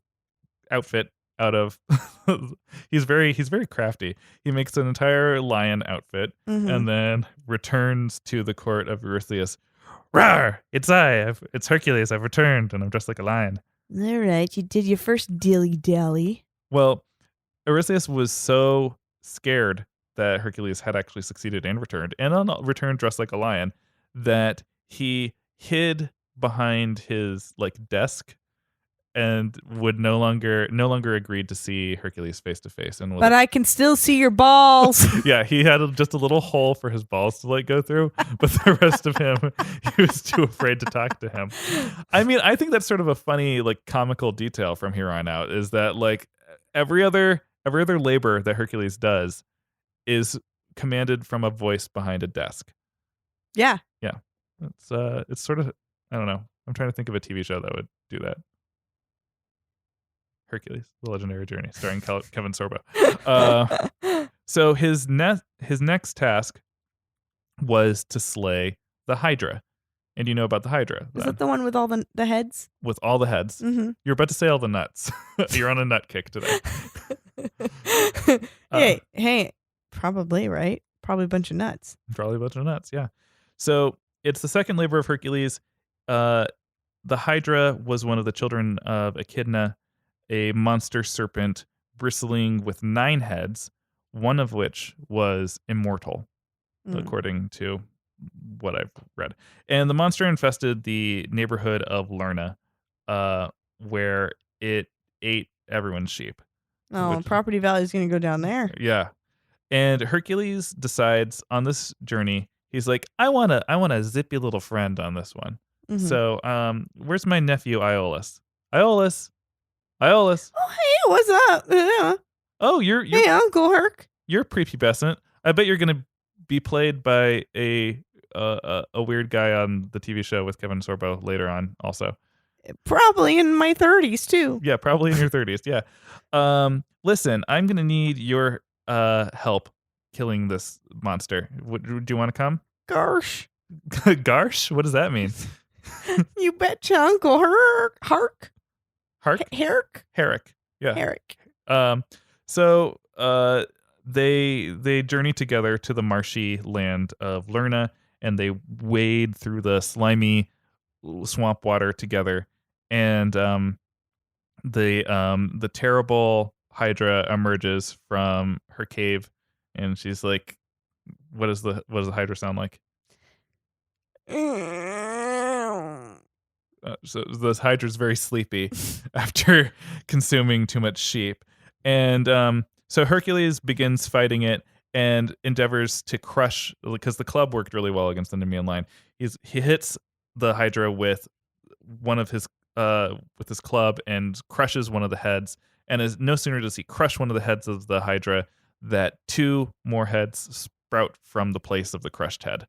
outfit out of, he's very crafty. He makes an entire lion outfit and then returns to the court of Eurystheus. Rawr! It's Hercules. I've returned, and I'm dressed like a lion. All right, you did your first dilly-dally. Well, Eurystheus was so scared that Hercules had actually succeeded and returned dressed like a lion, that he hid behind his desk and would no longer agreed to see Hercules face to face. But I can still see your balls. Yeah, he had just a little hole for his balls to go through, but the rest of him, he was too afraid to talk to him. I mean, I think that's sort of a funny, comical detail from here on out, is that every other labor that Hercules does is commanded from a voice behind a desk. Yeah. Yeah. It's sort of, I don't know. I'm trying to think of a TV show that would do that. Hercules, The Legendary Journey, starring Kevin Sorbo. So his next task was to slay the Hydra. And you know about the Hydra. Is that the one with all the heads? With all the heads. Mm-hmm. You're about to say all the nuts. You're on a nut kick today. Hey, probably, right? Probably a bunch of nuts. Probably a bunch of nuts, yeah. So it's the second labor of Hercules. The Hydra was one of the children of Echidna, a monster serpent bristling with 9 heads, one of which was immortal, according to what I've read. And the monster infested the neighborhood of Lerna, where it ate everyone's sheep. Oh, property value is going to go down there. Yeah. And Hercules decides on this journey, he's like, I want a zippy little friend on this one. Mm-hmm. So where's my nephew Iolaus? Iolaus. Oh, hey, what's up? Yeah. Oh, you're hey, Uncle Herc. You're prepubescent. I bet you're gonna be played by a weird guy on the TV show with Kevin Sorbo later on. Also, probably in my 30s too. Yeah, probably in your 30s. Yeah. Listen, I'm gonna need your help killing this monster. Do you want to come? Garsh. Garsh? What does that mean? You betcha, Uncle Herc. Herrick. Yeah. Herrick. So they journey together to the marshy land of Lerna, and they wade through the slimy swamp water together. And the terrible Hydra emerges from her cave, and she's like, "What does the Hydra sound like?" So this hydra's very sleepy after consuming too much sheep. And so Hercules begins fighting it and endeavors to crush, because the club worked really well against the Nemean line. He hits the hydra with his club and crushes one of the heads. And as no sooner does he crush one of the heads of the hydra, that 2 more heads sprout from the place of the crushed head.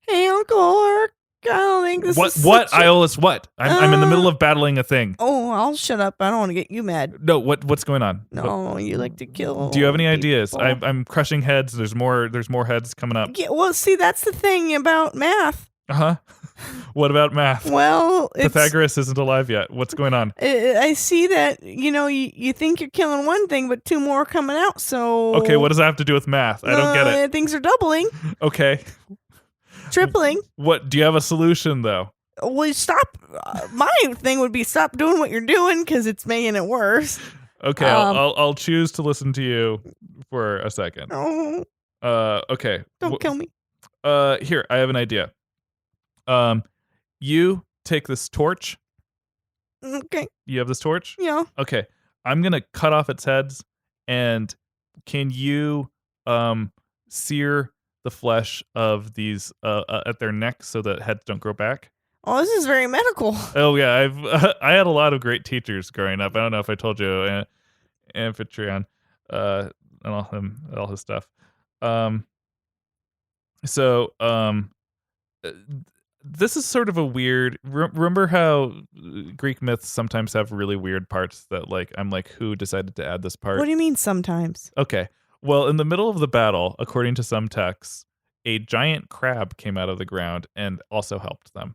Hey, Uncle Orc. I don't think this is What, Iolus, what? I'm in the middle of battling a thing. Oh, I'll shut up. I don't want to get you mad. No, what's going on? No, you like to kill. Do you have any ideas? people. I'm crushing heads. There's more heads coming up. Yeah, well, see, that's the thing about math. Uh-huh. What about math? Well, Pythagoras isn't alive yet. What's going on? I see that, you think you're killing one thing, but 2 more are coming out, so... Okay, what does that have to do with math? I don't get it. Things are doubling. Okay. Tripling. What? Do you have a solution, though? Well, stop. My thing would be stop doing what you're doing because it's making it worse. Okay, I'll choose to listen to you for a second. Oh, Okay. don't kill me. Here, I have an idea. You take this torch. Okay. You have this torch? Yeah. Okay. I'm gonna cut off its heads, and can you sear the flesh of these at their necks so that heads don't grow back? Oh, this is very medical. Oh yeah, I had a lot of great teachers growing up. I don't know if I told you, Amphitryon, and all his stuff. This is sort of a weird. Remember how Greek myths sometimes have really weird parts that, like, I'm like, who decided to add this part? What do you mean sometimes? Okay. Well, in the middle of the battle, according to some texts, a giant crab came out of the ground and also helped them,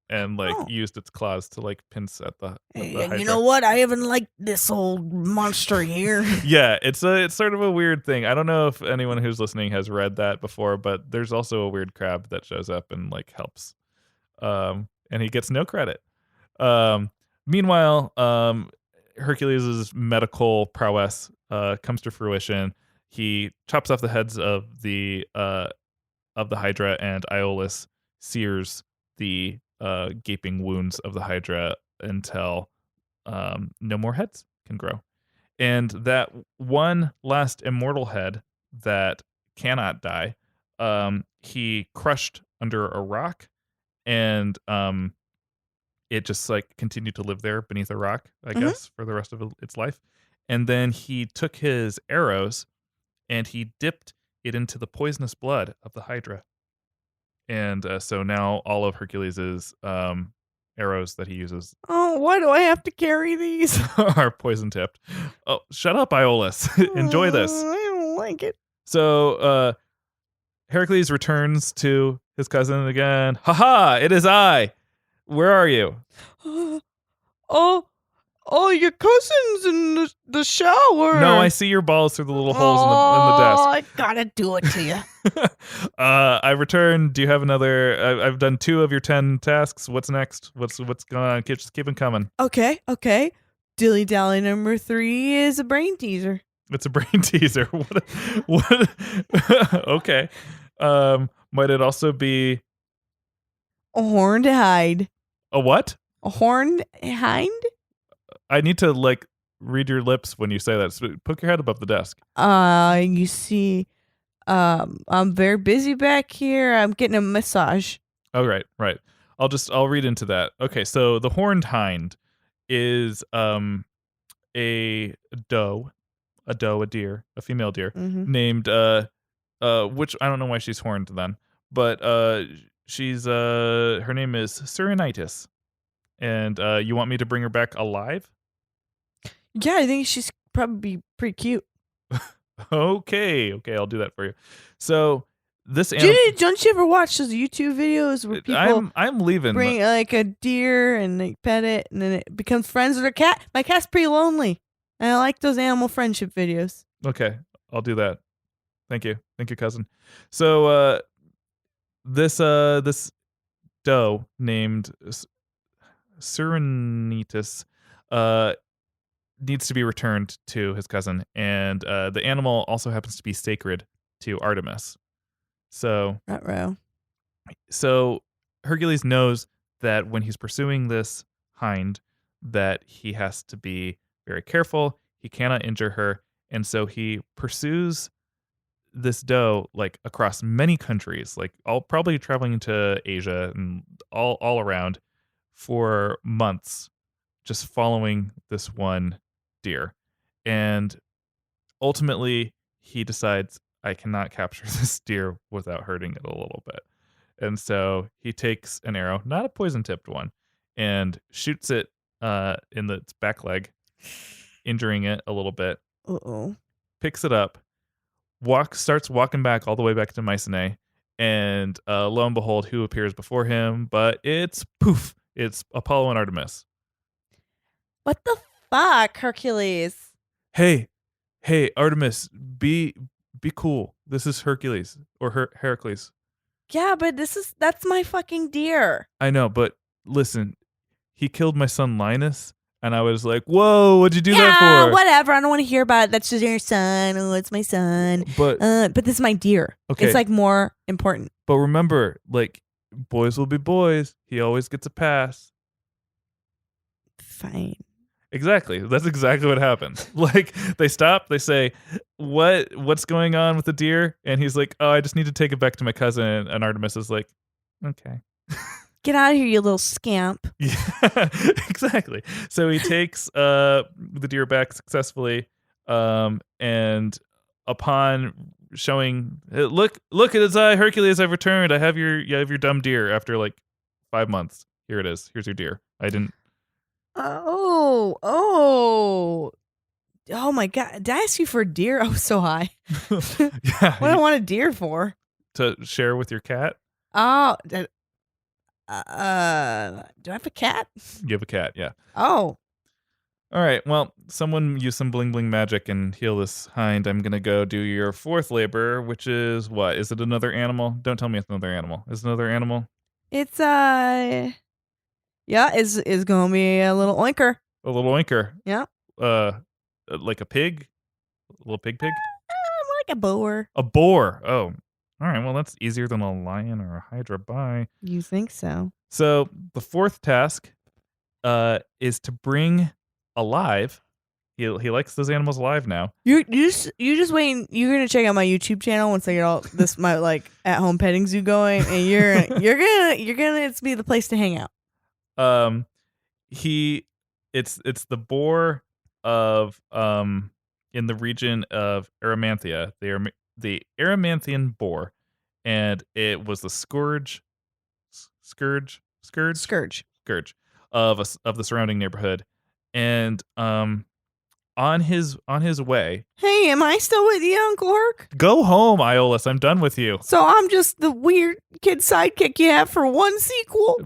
and used its claws to pinch at the. And you know what? I haven't liked this old monster here. Yeah, it's sort of a weird thing. I don't know if anyone who's listening has read that before, but there's also a weird crab that shows up and helps. And he gets no credit. Meanwhile, Hercules' medical prowess comes to fruition. He chops off the heads of the Hydra, and Iolus sears the gaping wounds of the Hydra until no more heads can grow. And that one last immortal head that cannot die, he crushed under a rock, and it just continued to live there beneath a rock, I guess, for the rest of its life. And then he took his arrows and he dipped it into the poisonous blood of the Hydra. And so now all of Hercules' arrows that he uses Oh, why do I have to carry these? are poison tipped. Oh, shut up, Iolus. Enjoy this. I don't like it. So Heracles returns to his cousin again. Ha! It is I. Where are you? Oh, your cousin's in the shower. No, I see your balls through the little holes in the desk. I gotta do it to you. I returned. Do you have another? I've done 2 of your 10 tasks. What's next? What's going on? Just keep them coming. Okay. Dilly dally number 3 is a brain teaser. It's a brain teaser. What? Okay. Might it also be A horned hind. a what? A horned hind? I need to read your lips when you say that. So poke your head above the desk. You see, I'm very busy back here. I'm getting a massage. Oh, right. I'll read into that. Okay, so the horned hind is a doe, a deer, a female deer, named which I don't know why she's horned then, but she's her name is Serenitis, and you want me to bring her back alive? Yeah, I think she's probably pretty cute. Okay, I'll do that for you. So this don't you ever watch those YouTube videos where people I'm leaving. bring a deer and they pet it and then it becomes friends with their cat? My cat's pretty lonely, and I like those animal friendship videos. Okay, I'll do that. Thank you, cousin. So this doe named Serenitis needs to be returned to his cousin, and the animal also happens to be sacred to Artemis. So Ruh-roh. Hercules knows that when he's pursuing this hind, that he has to be very careful. He cannot injure her. And so he pursues this doe like across many countries, like all probably traveling to Asia and all around for months, just following this one deer. And ultimately he decides, I cannot capture this deer without hurting it a little bit. And so he takes an arrow, not a poison tipped one, and shoots it in its back leg, injuring it a little bit. Uh-oh. Picks it up, starts walking back all the way back to Mycenae, and lo and behold, who appears before him? But it's Apollo and Artemis. What the fuck, Hercules? Hey, Artemis, be cool. This is Hercules or Heracles. Yeah, but that's my fucking deer. I know, but listen, he killed my son Linus, and I was like, whoa, what'd you do that for? Whatever. I don't want to hear about it. That's just your son. Oh, it's my son. But this is my deer. Okay. It's like more important. But remember, like, boys will be boys. He always gets a pass. Fine. Exactly. That's exactly what happens. Like, they stop, they say, what's going on with the deer? And he's like, oh, I just need to take it back to my cousin. And Artemis is like, okay. Get out of here, you little scamp. Yeah, exactly. So he takes the deer back successfully, and upon showing, look at his eye, Hercules, I've returned. I have your dumb deer after like 5 months. Here it is. Here's your deer. I didn't. Oh my God. Did I ask you for a deer? I was so high. Yeah. What do I want a deer for? To share with your cat? Oh, do I have a cat? You have a cat, yeah. Oh. All right, well, someone use some bling bling magic and heal this hind. I'm going to go do your fourth labor, which is what? Is it another animal? Don't tell me it's another animal. Is it another animal? It's yeah, is gonna be a little oinker. A little oinker. Yeah. Like a pig? A little pig? More like a boar. A boar. Oh. All right, well, that's easier than a lion or a hydra. Bye. You think so? So the fourth task is to bring alive. He likes those animals alive now. You just waiting. You're gonna check out my YouTube channel once I get all this my like at home petting zoo going, and you're gonna it's be the place to hang out. It's the boar of in the region of Erymanthea. They are the Erymanthian boar, and it was the scourge of the surrounding neighborhood, and on his way. Hey, am I still with you, Uncle Herc? Go home, Iolus. I'm done with you. So I'm just the weird kid sidekick you have for one sequel.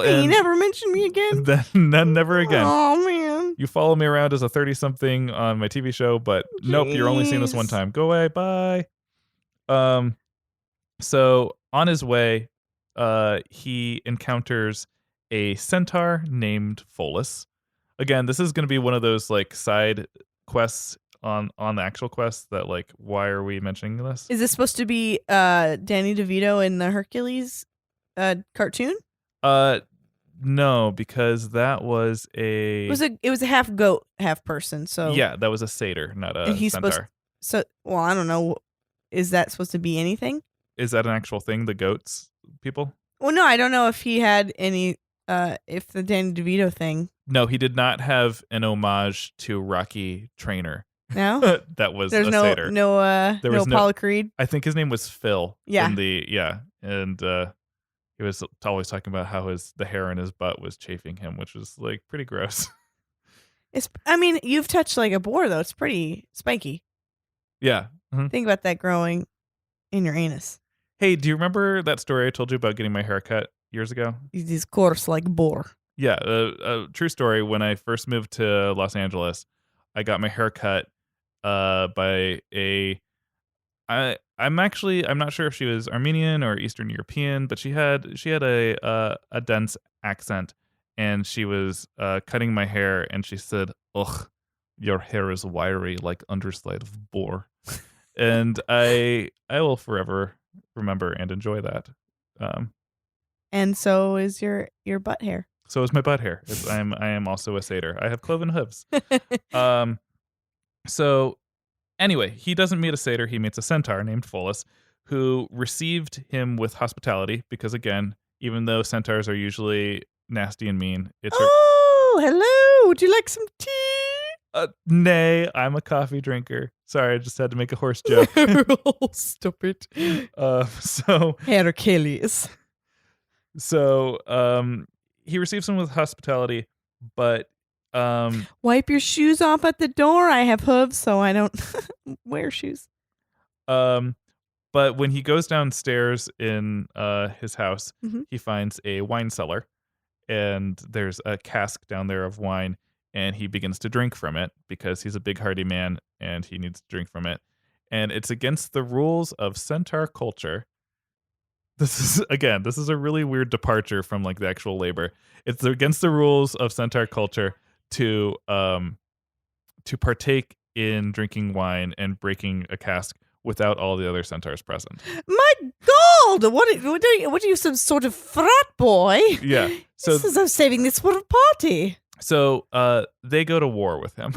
And you never mentioned me again. Then never again. Oh man. You follow me around as a 30-something on my TV show, but nope, you're only seeing this one time. Go away. Bye. So on his way, he encounters a centaur named Pholus. Again, this is going to be one of those like side quests on the actual quest that like, why are we mentioning this? Is this supposed to be Danny DeVito in the Hercules cartoon? No, because that was it was a half goat, half person. So yeah, that was a satyr, not a centaur. Well, I don't know. Is that supposed to be anything? Is that an actual thing? The goats people? Well, no, I don't know if he had any. If the Danny DeVito thing. No, he did not have an homage to Rocky Trainer. No, that was there's a satyr. No Apollo Creed. I think his name was Phil. Yeah. And he was always talking about how the hair in his butt was chafing him, which was like pretty gross. I mean, you've touched like a boar though. It's pretty spiky. Yeah. Mm-hmm. Think about that growing in your anus. Hey, do you remember that story I told you about getting my hair cut years ago? He's coarse like boar. Yeah, a true story. When I first moved to Los Angeles, I got my hair cut by I'm not sure if she was Armenian or Eastern European, but she had a dense accent, and she was cutting my hair, and she said, "Ugh, your hair is wiry like underside of boar," and I will forever remember and enjoy that. And so is your butt hair. So is my butt hair. I am also a satyr. I have cloven hooves. Um, so anyway, he doesn't meet a satyr. He meets a centaur named Pholus, who received him with hospitality because, again, even though centaurs are usually nasty and mean, it's Oh, hello. Would you like some tea? nay, I'm a coffee drinker. Sorry, I just had to make a horse joke. Stop it. So Hercules. He receives him with hospitality, but wipe your shoes off at the door. I have hooves, so I don't wear shoes. But when he goes downstairs in his house, Mhm. he finds a wine cellar, and there's a cask down there of wine, and he begins to drink from it because he's a big hearty man and he needs to drink from it. And it's against the rules of centaur culture. This is a really weird departure from like the actual labor. It's against the rules of centaur culture to partake in drinking wine and breaking a cask without all the other centaurs present. My God! What are you, some sort of frat boy? Yeah. So I'm saving this for a party. So they go to war with him.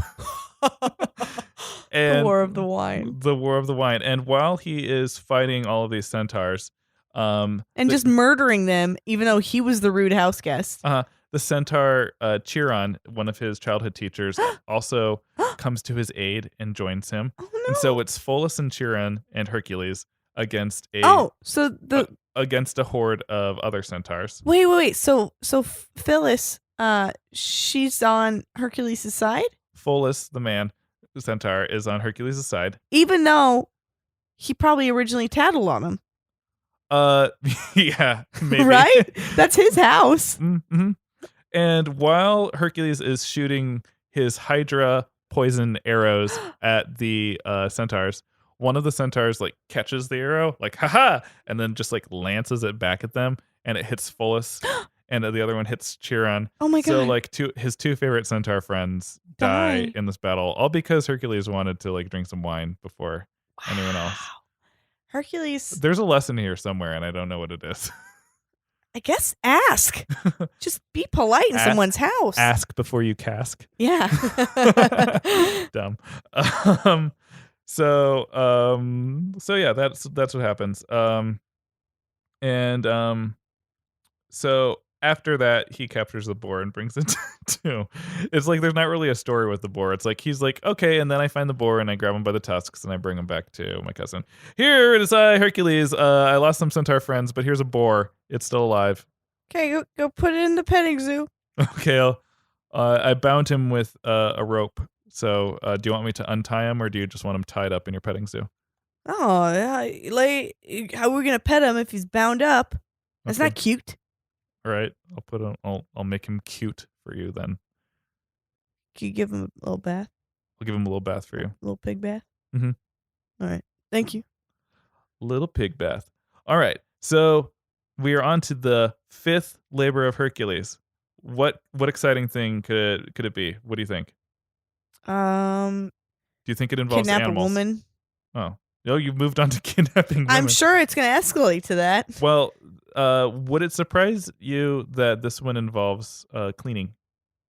The War of the Wine. The War of the Wine. And while he is fighting all of these centaurs, just murdering them, even though he was the rude house guest. The centaur Chiron, one of his childhood teachers, also comes to his aid and joins him. Oh, no. And so it's Pholus and Chiron and Hercules against against a horde of other centaurs. Wait. So Phyllis, she's on Hercules' side? Pholus, the man, the centaur, is on Hercules' side. Even though he probably originally tattled on him. Yeah, maybe. Right? That's his house. Mm-hmm. And while Hercules is shooting his Hydra poison arrows at the centaurs, one of the centaurs like catches the arrow, like haha, and then just like lances it back at them, and it hits Pholus, and the other one hits Chiron. Oh my God! So like his two favorite centaur friends die in this battle, all because Hercules wanted to like drink some wine before anyone else. Hercules. There's a lesson here somewhere, and I don't know what it is. I guess ask. Just be polite in someone's house. Ask before you cask. Yeah. Dumb. So yeah, that's what happens. So after that, he captures the boar and brings it to. It's like there's not really a story with the boar. It's like he's like, okay, and then I find the boar and I grab him by the tusks and I bring him back to my cousin. Here it is, Hercules. I lost some centaur friends, but here's a boar. It's still alive. Okay, go put it in the petting zoo. Okay, I bound him with a rope. So do you want me to untie him, or do you just want him tied up in your petting zoo? Oh, yeah. How are we gonna pet him if he's bound up? That's not cute. All right, I'll make him cute for you then. Can you give him a little bath? I'll give him a little bath for you. A little pig bath? Mm-hmm. All right. Thank you. Little pig bath. All right. So we are on to the fifth labor of Hercules. What exciting thing could it be? What do you think? Do you think it involves kidnap animals? A woman. Oh, you've moved on to kidnapping women. I'm sure it's going to escalate to that. Well, would it surprise you that this one involves cleaning?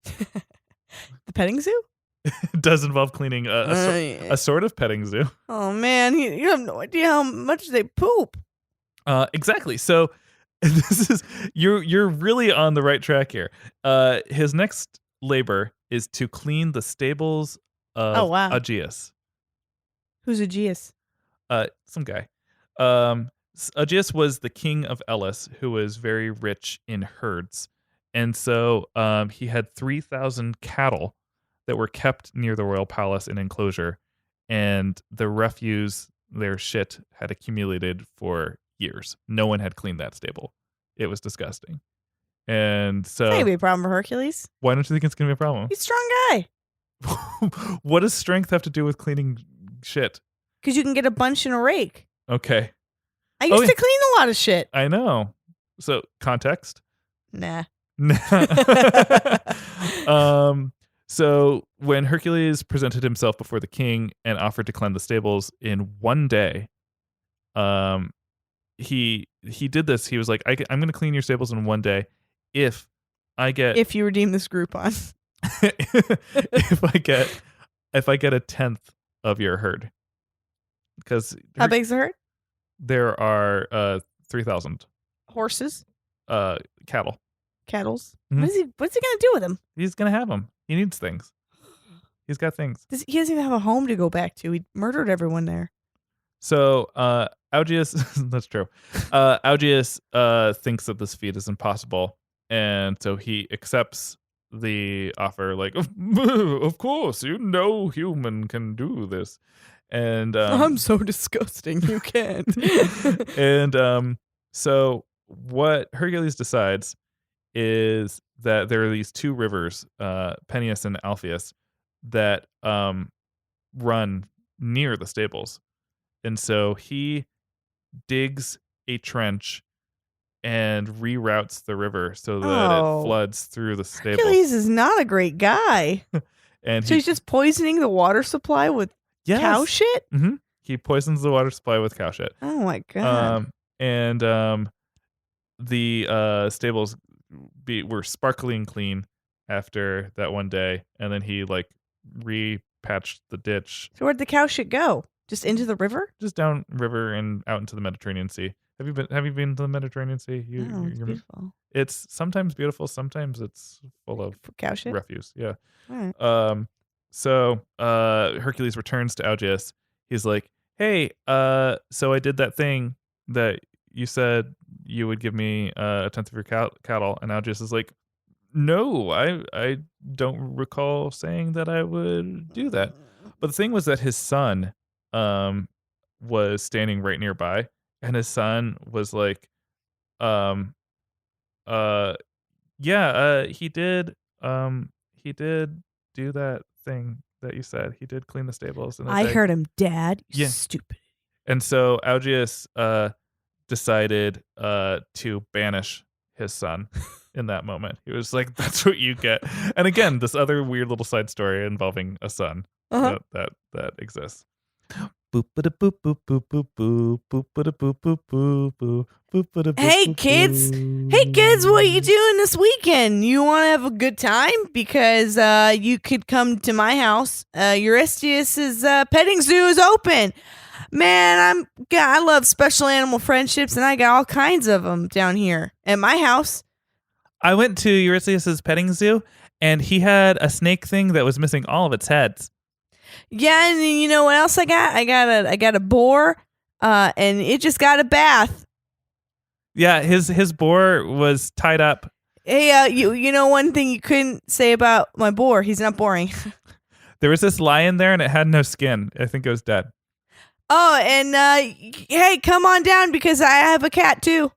The petting zoo? It does involve cleaning a sort of petting zoo. Oh man, you have no idea how much they poop. Exactly. So this is you're really on the right track here. His next labor is to clean the stables of Aegeus. Who's Aegeus? Some guy. Aegeus was the king of Elis, who was very rich in herds. And so he had 3,000 cattle that were kept near the royal palace in enclosure. And the refuse, their shit, had accumulated for years. No one had cleaned that stable. It was disgusting. And so... It's not going to be a problem for Hercules. Why don't you think it's going to be a problem? He's a strong guy. What does strength have to do with cleaning shit? Because you can get a bunch in a rake. Okay. I used to clean a lot of shit. I know. So, context? Nah. So when Hercules presented himself before the king and offered to cleanse the stables in one day, he did this. He was like, I'm going to clean your stables in one day if you redeem this Groupon. if I get a tenth of your herd. Because how big's the herd? There are 3,000 horses, cattle. Cattles. Mm-hmm. What's he gonna do with them? He's gonna have them. He needs things. He's got things. He doesn't even have a home to go back to. He murdered everyone there. So Augeas, that's true. Augeas thinks that this feat is impossible, and so he accepts the offer. Like, of course, no human can do this. And I'm so disgusting. You can't. And so what Hercules decides is that there are these two rivers, Peneus and Alpheus, that run near the stables. And so he digs a trench and reroutes the river so that it floods through the stables. Hercules is not a great guy. And so he's just poisoning the water supply with cow shit? Mm-hmm. He poisons the water supply with cow shit. Oh my god. And the stables were sparkling clean after that one day, and then he like repatched the ditch. So where'd the cow shit go? Just into the river? Just down river and out into the Mediterranean Sea. Have you been to the Mediterranean Sea? It's beautiful. It's sometimes beautiful, sometimes it's full of cow shit? refuse. Yeah. All right. So Hercules returns to Augeas. He's like, hey, so I did that thing that you said you would give me a tenth of your cattle. And Augeas is like, no, I don't recall saying that I would do that. But the thing was that his son was standing right nearby, and his son was like, he did do that thing that you said. He did clean the stables. I heard him, Dad. You stupid. And so Augeas decided to banish his son in that moment. He was like, that's what you get. And again, this other weird little side story involving a son that exists. Hey kids, what are you doing this weekend? You want to have a good time? Because you could come to my house. Eurystheus's petting zoo is open. Man, I love special animal friendships, and I got all kinds of them down here at my house. I went to Eurystheus's petting zoo, and he had a snake thing that was missing all of its heads. Yeah, and you know what else I got? I got a boar, and it just got a bath. Yeah, his boar was tied up. Hey, you know one thing you couldn't say about my boar? He's not boring. There was this lion there, and it had no skin. I think it was dead. Oh, and hey, come on down because I have a cat too.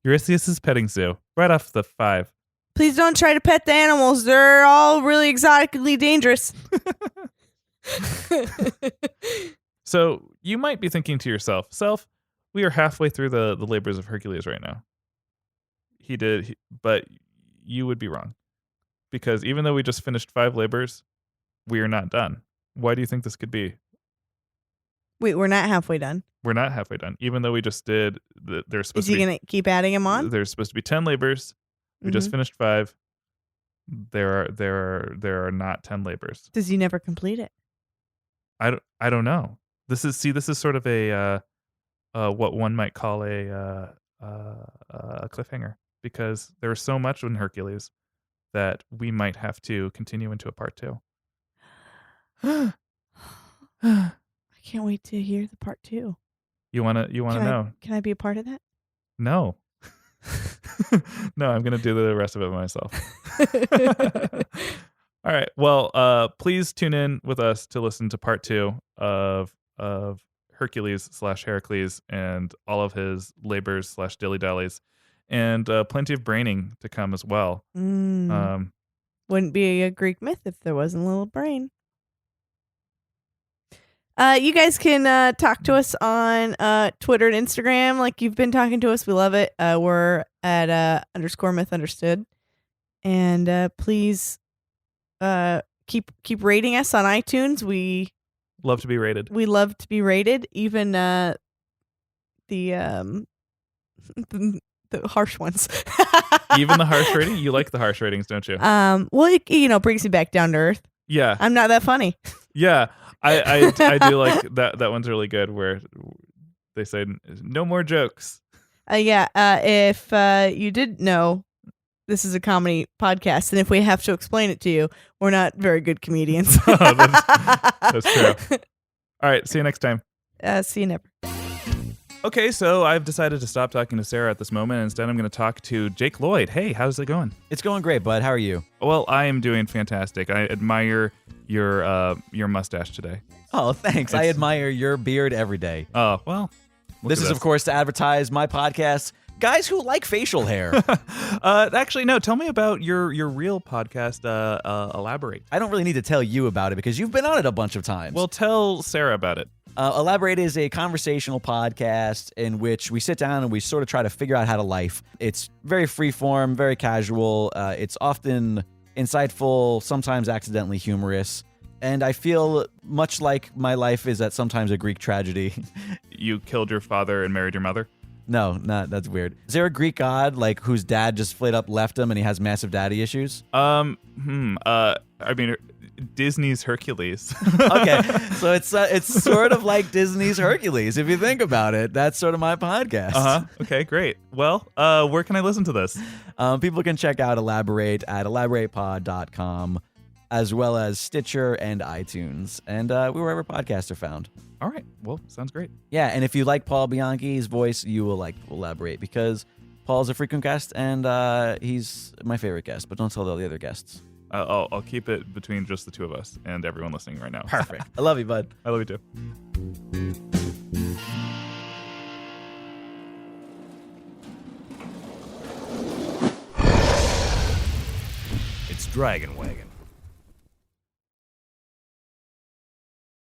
Eurystheus's petting zoo, right off the 5. Please don't try to pet the animals. They're all really exotically dangerous. So you might be thinking to yourself, we are halfway through the labors of Hercules right now. But you would be wrong. Because even though we just finished 5 labors, we are not done. Why do you think this could be? Wait, we're not halfway done. We're not halfway done. Even though we just did, there's supposed to be... Is he going to keep adding them on? There's supposed to be 10 labors. We just finished 5. There are not 10 labors. Does he never complete it? I don't know. This is sort of a what one might call a cliffhanger, because there's so much in Hercules that we might have to continue into a part 2. I can't wait to hear the part 2. You wanna know? Can I be a part of that? No. No, I'm gonna do the rest of it myself. All right. Well, please tune in with us to listen to part 2 of Hercules / Heracles and all of his labors / dilly dallies, and plenty of braining to come as well. Wouldn't be a Greek myth if there wasn't a little brain. You guys can talk to us on Twitter and Instagram like you've been talking to us. We love it. We're at _mythunderstood. And please keep rating us on iTunes. We love to be rated. We love to be rated. Even the the harsh ones. Even the harsh rating? You like the harsh ratings, don't you? Well, it brings me back down to earth. Yeah. I'm not that funny. Yeah. I do like that. That one's really good where they say no more jokes. If you didn't know, this is a comedy podcast, and if we have to explain it to you, we're not very good comedians. That's true. All right. See you next time. See you never. Okay, so I've decided to stop talking to Sarah at this moment. Instead, I'm going to talk to Jake Lloyd. Hey, how's it going? It's going great, bud. How are you? Well, I am doing fantastic. I admire your mustache today. Oh, thanks. I admire your beard every day. Oh, well. This is, of course, to advertise my podcast, Guys Who Like Facial Hair. Actually, no. Tell me about your real podcast, Elaborate. I don't really need to tell you about it because you've been on it a bunch of times. Well, tell Sarah about it. Elaborate is a conversational podcast in which we sit down and we sort of try to figure out how to life. It's very freeform, very casual. It's often insightful, sometimes accidentally humorous. And I feel much like my life is at sometimes a Greek tragedy. You killed your father and married your mother? No, that's weird. Is there a Greek god like whose dad just flat up left him and he has massive daddy issues? I mean, Disney's Hercules. Okay, so it's sort of like Disney's Hercules if you think about it. That's sort of my podcast. Okay, great. Well, where can I listen to this? People can check out Elaborate at elaboratepod.com, as well as Stitcher and iTunes, and wherever podcasts are found. All right. Well, sounds great. Yeah, and if you like Paul Bianchi's voice, you will like Elaborate because Paul's a frequent guest and he's my favorite guest. But don't tell all the other guests. I'll keep it between just the two of us and everyone listening right now. Perfect. I love you, bud. I love you too. It's Dragon Wagon.